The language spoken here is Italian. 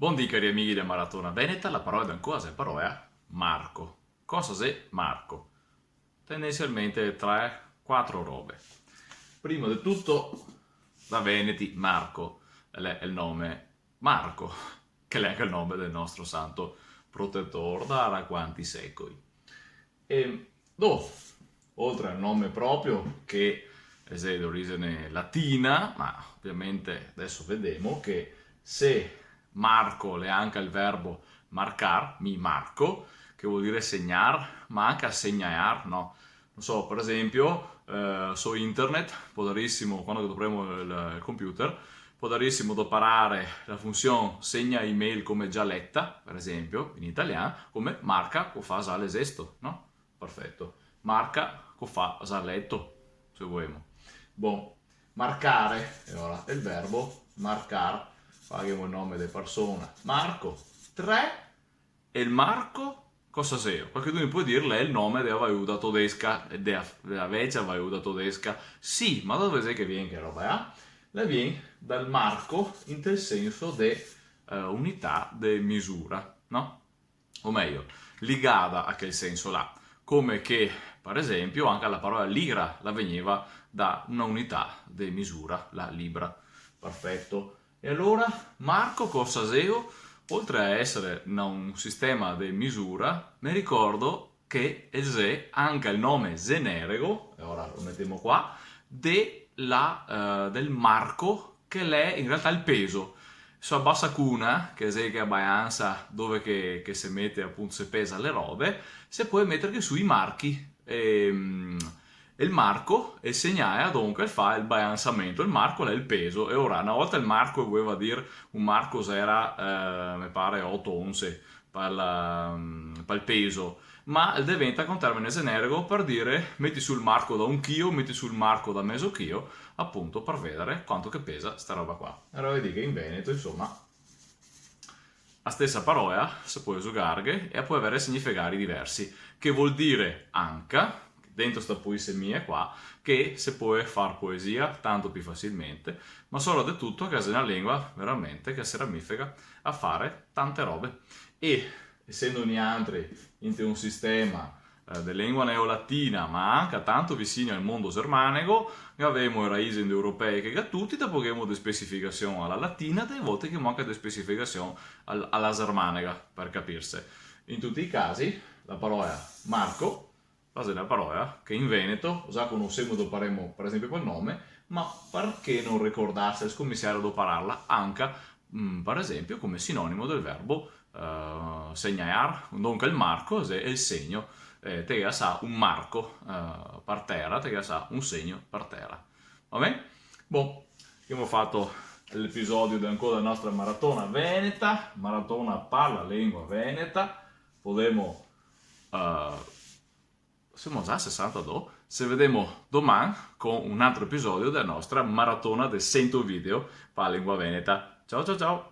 Buondì cari amici della Maratona Veneta, la parola d'ancora è parola Marco. Cosa è Marco? Tendenzialmente 3-4 robe. Prima di tutto, da Veneti, Marco è il nome Marco, che è anche il nome del nostro santo protettore da quanti secoli. E dopo, oltre al nome proprio, che è di origine latina, ma ovviamente adesso vediamo che se Marco è anche il verbo marcar, mi marco, che vuol dire segnar, ma anche segnare, no? Non so, per esempio, su internet, può darissimo, quando dovremo il computer, può darissimo doparare la funzione segna email come già letta, per esempio, in italiano, come marca o fa già l'esesto, no? Perfetto. Marca o fa già letto, se vogliamo. Bon, marcare, e ora è il verbo marcar, paghiamo il nome della persona. Marco, 3, e il Marco cosa sia? Qualcuno mi può dire, è il nome della vaiuda tedesca, della vecchia vaiuda tedesca. Sì, ma da dove è che viene che roba è? La viene dal marco in tal senso di unità di misura, no? O meglio, ligata a quel senso là. Come che, per esempio, anche la parola lira la veniva da una unità di misura, la libra. Perfetto. E allora, Marco Corsaseo, oltre a essere un sistema di misura, mi ricordo che è anche il nome generico, e ora lo mettiamo qua, del marco, che è in realtà il peso. Sulla bassa cuna, che è abbastanza dove che si mette appunto, si pesa le robe, si può mettere sui marchi. E il marco è il segnale dunque fa il bilanciamento, il marco è il peso e ora una volta il marco voleva dire un marco era mi pare 8 onze per il peso, ma diventa un termine generico per dire metti sul marco da un chilo, metti sul marco da mezzo chilo, appunto per vedere quanto che pesa sta roba qua. Allora vedi che in Veneto insomma la stessa parola si può usare e può avere significati diversi, che vuol dire anche, dentro sta poesia qua, che si può fare poesia tanto più facilmente, ma solo di tutto che è una lingua veramente che si ramifica a fare tante robe. E essendo noi altri in un sistema di lingua neolatina, ma anche tanto vicino al mondo germanico, che abbiamo i paesi europei che tutti, dopo che abbiamo di specificazione alla latina, delle volte che manca di specificazione alla germanica, per capirsi. In tutti i casi, la parola Marco è una parola che in Veneto già conosciamo, doparemo per esempio quel nome, ma perché non ricordarsi al commissario di parlarla anche, per esempio, come sinonimo del verbo segnare, dunque il marco è il segno, te sa un marco per terra, te sa un segno per terra. Va bene? Boh, abbiamo fatto l'episodio ancora della nostra maratona veneta, maratona parla lingua veneta, potremo siamo già a 62, ci vediamo domani con un altro episodio della nostra maratona del 100 video per la lingua veneta. Ciao ciao ciao!